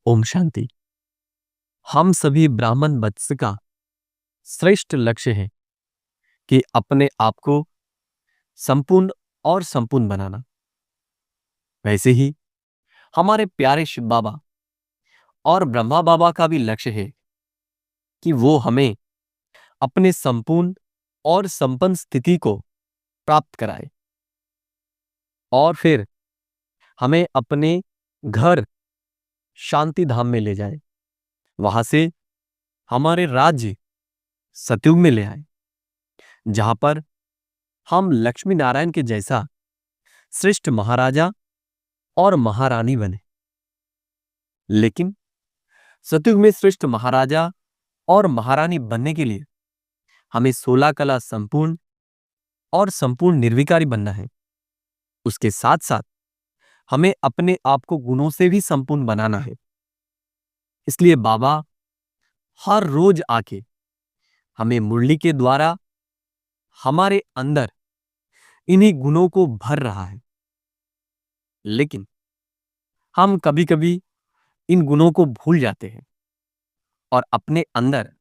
ओम शांति। हम सभी ब्राह्मण वत्स का श्रेष्ठ लक्ष्य है कि अपने आप को संपूर्ण और संपूर्ण बनाना। वैसे ही हमारे प्यारे शिव बाबा और ब्रह्मा बाबा का भी लक्ष्य है कि वो हमें अपने संपूर्ण और संपन्न स्थिति को प्राप्त कराए और फिर हमें अपने घर शांति धाम में ले जाए, वहां से हमारे राज्य सतयुग में ले आए, जहां पर हम लक्ष्मी नारायण के जैसा श्रेष्ठ महाराजा और महारानी बने। लेकिन सतयुग में श्रेष्ठ महाराजा और महारानी बनने के लिए हमें 16 कला संपूर्ण और संपूर्ण निर्विकारी बनना है। उसके साथ साथ हमें अपने आप को गुणों से भी संपूर्ण बनाना है। इसलिए बाबा हर रोज आके हमें मुरली के द्वारा हमारे अंदर इन्हीं गुणों को भर रहा है। लेकिन हम कभी कभी इन गुणों को भूल जाते हैं और अपने अंदर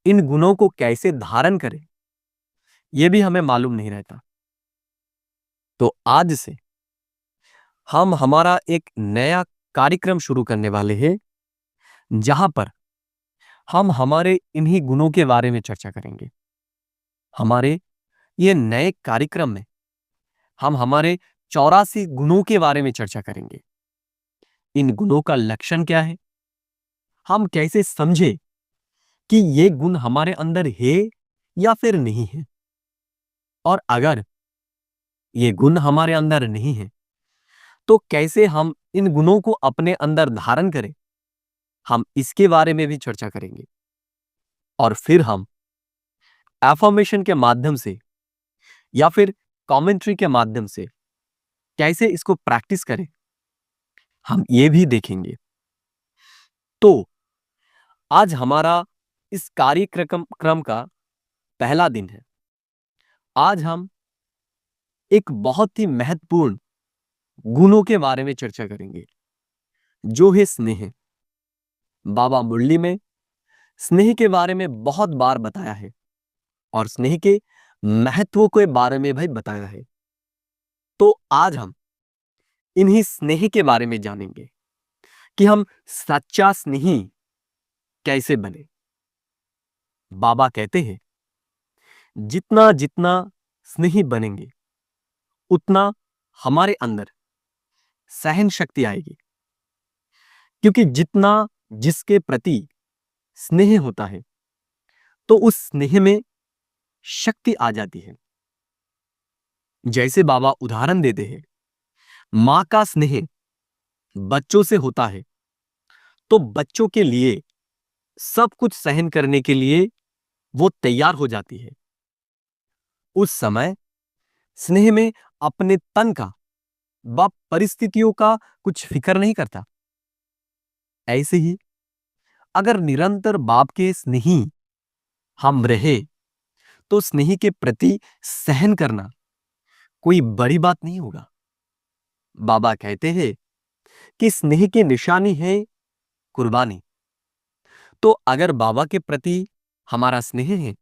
इन गुणों को कैसे धारण करें यह भी हमें मालूम नहीं रहता। तो आज से हम हमारा एक नया कार्यक्रम शुरू करने वाले हैं, जहां पर हम हमारे इन्हीं गुणों के बारे में चर्चा करेंगे। हमारे ये नए कार्यक्रम में हम हमारे 84 गुणों के बारे में चर्चा करेंगे। इन गुणों का लक्षण क्या है, हम कैसे समझे कि ये गुण हमारे अंदर है या फिर नहीं है, और अगर ये गुण हमारे अंदर नहीं है तो कैसे हम इन गुणों को अपने अंदर धारण करें, हम इसके बारे में भी चर्चा करेंगे। और फिर हम एफर्मेशन के माध्यम से या फिर कमेंट्री के माध्यम से कैसे इसको प्रैक्टिस करें, हम ये भी देखेंगे। तो आज हमारा इस कार्यक्रम का पहला दिन है। आज हम एक बहुत ही महत्वपूर्ण गुणों के बारे में चर्चा करेंगे, जो है स्नेह। बाबा मुरली में स्नेह के बारे में बहुत बार बताया है और स्नेह के महत्व के बारे में भी बताया है। तो आज हम इन्हीं स्नेह के बारे में जानेंगे कि हम सच्चा स्नेही कैसे बने। बाबा कहते हैं, जितना जितना स्नेही बनेंगे उतना हमारे अंदर सहन शक्ति आएगी, क्योंकि जितना जिसके प्रति स्नेह होता है तो उस स्नेह में शक्ति आ जाती है। जैसे बाबा उदाहरण देते हैं, मां का स्नेह बच्चों से होता है तो बच्चों के लिए सब कुछ सहन करने के लिए वो तैयार हो जाती है। उस समय स्नेह में अपने तन का व परिस्थितियों का कुछ फिक्र नहीं करता। ऐसे ही अगर निरंतर बाप के स्नेही हम रहे तो स्नेही के प्रति सहन करना कोई बड़ी बात नहीं होगा। बाबा कहते हैं कि स्नेह की निशानी है कुर्बानी। तो अगर बाबा के प्रति हमारा स्नेह है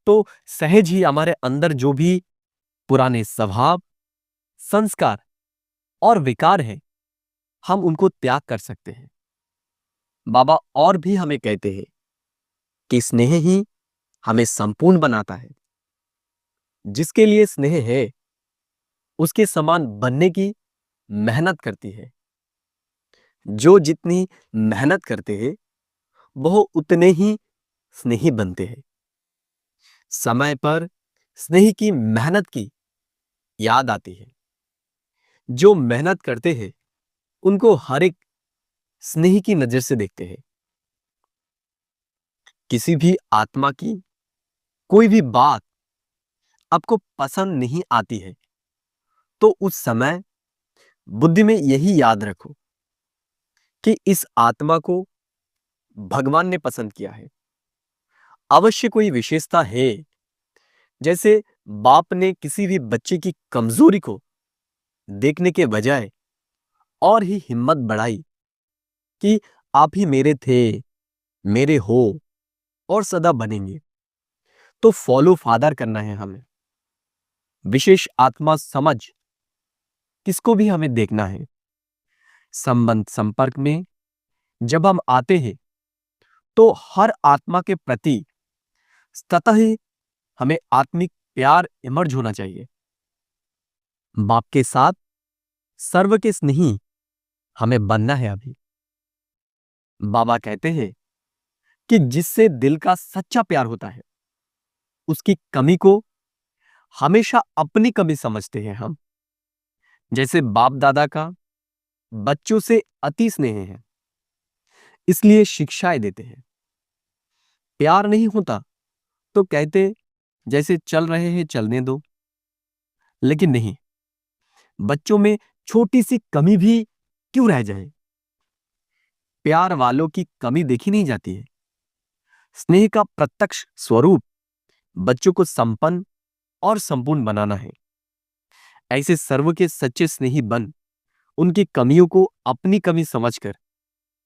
तो सहज ही हमारे अंदर जो भी पुराने स्वभाव, संस्कार और विकार है, हम उनको त्याग कर सकते हैं। बाबा और भी हमें कहते हैं कि स्नेह ही हमें संपूर्ण बनाता है। जिसके लिए स्नेह है उसके समान बनने की मेहनत करती है। जो जितनी मेहनत करते हैं वो उतने ही स्नेही बनते हैं। समय पर स्नेही की मेहनत की याद आती है। जो मेहनत करते हैं उनको हर एक स्नेही की नजर से देखते हैं। किसी भी आत्मा की कोई भी बात आपको पसंद नहीं आती है तो उस समय बुद्धि में यही याद रखो कि इस आत्मा को भगवान ने पसंद किया है। अवश्य कोई विशेषता है। जैसे बाप ने किसी भी बच्चे की कमजोरी को देखने के बजाय और ही हिम्मत बढ़ाई कि आप ही मेरे थे, मेरे हो और सदा बनेंगे। तो फॉलो फादर करना है हमें। विशेष आत्मा समझ किसको भी हमें देखना है। संबंध संपर्क में जब हम आते हैं तो हर आत्मा के प्रति सतह ही हमें आत्मिक प्यार इमर्ज होना चाहिए। बाप के साथ सर्व के स्नेही हमें बनना है। अभी बाबा कहते हैं कि जिससे दिल का सच्चा प्यार होता है उसकी कमी को हमेशा अपनी कमी समझते हैं हम। जैसे बाप दादा का बच्चों से अति स्नेह है, इसलिए शिक्षाएं देते हैं। प्यार नहीं होता तो कहते जैसे चल रहे हैं चलने दो। लेकिन नहीं, बच्चों में छोटी सी कमी भी क्यों रह जाए, प्यार वालों की कमी देखी नहीं जाती है। स्नेह का प्रत्यक्ष स्वरूप बच्चों को संपन्न और संपूर्ण बनाना है। ऐसे सर्व के सच्चे स्नेही बन उनकी कमियों को अपनी कमी समझकर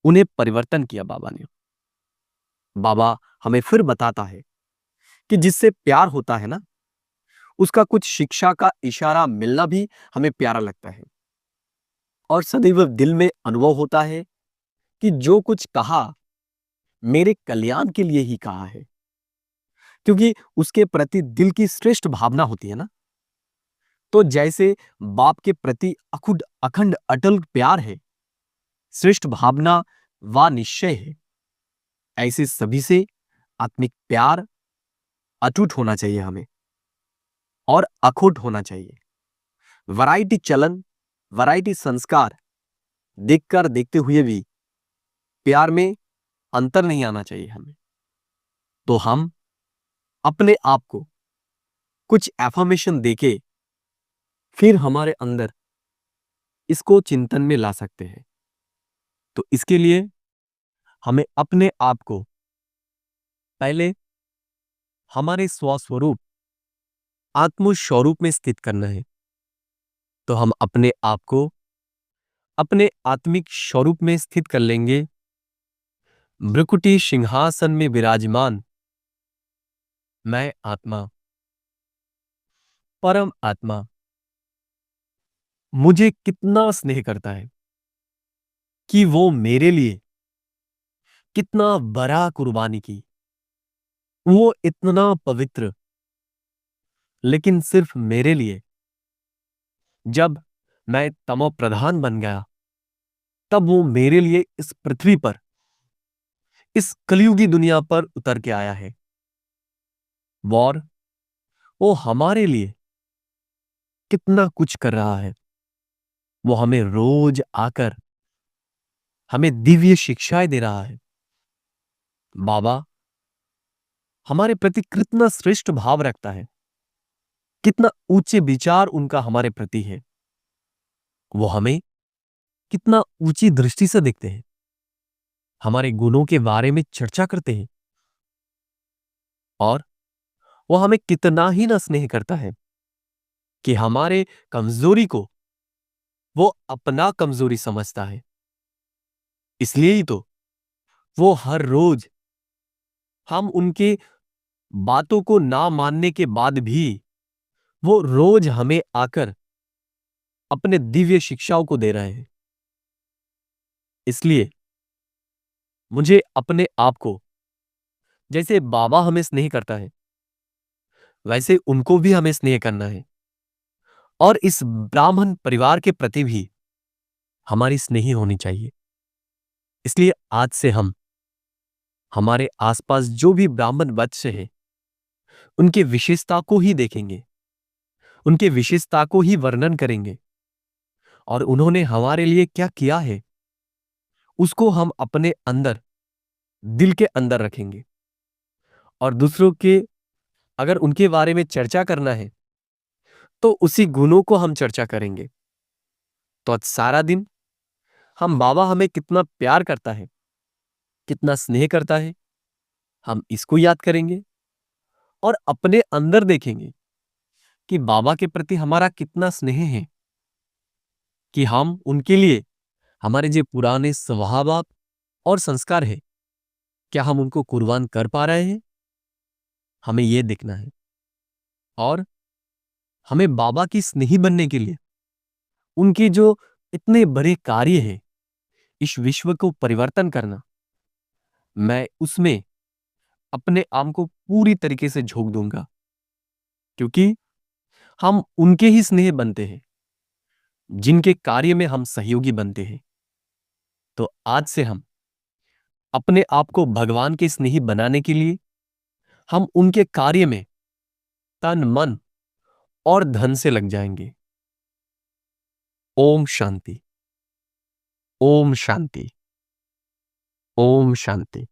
उन्हें परिवर्तन किया बाबा ने। बाबा हमें फिर बताता है कि जिससे प्यार होता है ना, उसका कुछ शिक्षा का इशारा मिलना भी हमें प्यारा लगता है। और सदैव दिल में अनुभव होता है कि जो कुछ कहा मेरे कल्याण के लिए ही कहा है, क्योंकि उसके प्रति दिल की श्रेष्ठ भावना होती है ना। तो जैसे बाप के प्रति अखुड अखंड अटल प्यार है, श्रेष्ठ भावना व निश्चय है, ऐसे सभी से आत्मिक प्यार अटूट होना चाहिए हमें और अखुट होना चाहिए। वैरायटी चलन, वैरायटी संस्कार देखकर देखते हुए भी प्यार में अंतर नहीं आना चाहिए हमें। तो हम अपने आप को कुछ एफर्मेशन देके फिर हमारे अंदर इसको चिंतन में ला सकते हैं। तो इसके लिए हमें अपने आप को पहले हमारे स्वस्वरूप आत्म स्वरूप में स्थित करना है। तो हम अपने आप को अपने आत्मिक स्वरूप में स्थित कर लेंगे। भ्रुकुटी सिंहासन में विराजमान मैं आत्मा, परम आत्मा मुझे कितना स्नेह करता है कि वो मेरे लिए कितना बड़ा कुर्बानी की। वो इतना पवित्र, लेकिन सिर्फ मेरे लिए। जब मैं तमो प्रधान बन गया तब वो मेरे लिए इस पृथ्वी पर, इस कलयुगी दुनिया पर उतर के आया है। और वो हमारे लिए कितना कुछ कर रहा है। वो हमें रोज आकर हमें दिव्य शिक्षाएं दे रहा है। बाबा हमारे प्रति कितना श्रेष्ठ भाव रखता है, कितना ऊंचे विचार उनका हमारे प्रति है। वो हमें कितना ऊंची दृष्टि से देखते हैं, हमारे गुणों के बारे में चर्चा करते हैं। और वो हमें कितना ही ना स्नेह करता है कि हमारे कमजोरी को वो अपना कमजोरी समझता है। इसलिए ही तो वो हर रोज हम उनके बातों को ना मानने के बाद भी वो रोज हमें आकर अपने दिव्य शिक्षाओं को दे रहे हैं। इसलिए मुझे अपने आप को, जैसे बाबा हमें स्नेह करता है वैसे उनको भी हमें स्नेह करना है। और इस ब्राह्मण परिवार के प्रति भी हमारी स्नेही होनी चाहिए। इसलिए आज से हम हमारे आसपास जो भी ब्राह्मण वत्स हैं उनके विशेषता को ही देखेंगे, उनके विशेषता को ही वर्णन करेंगे और उन्होंने हमारे लिए क्या किया है उसको हम अपने अंदर, दिल के अंदर रखेंगे। और दूसरों के अगर उनके बारे में चर्चा करना है तो उसी गुणों को हम चर्चा करेंगे। तो आज सारा दिन हम बाबा हमें कितना प्यार करता है, कितना स्नेह करता है, हम इसको याद करेंगे और अपने अंदर देखेंगे कि बाबा के प्रति हमारा कितना स्नेह है, कि हम उनके लिए हमारे जो पुराने स्वभाव और संस्कार है, क्या हम उनको कुर्बान कर पा रहे हैं? हमें यह देखना है। और हमें बाबा की स्नेही बनने के लिए उनके जो इतने बड़े कार्य हैं, इस विश्व को परिवर्तन करना, मैं उसमें अपने आप को पूरी तरीके से झोंक दूंगा, क्योंकि हम उनके ही स्नेह बनते हैं, जिनके कार्य में हम सहयोगी बनते हैं। तो आज से हम अपने आप को भगवान के स्नेही बनाने के लिए हम उनके कार्य में तन मन और धन से लग जाएंगे। ओम शांति। ओम शांति। ओम शांति।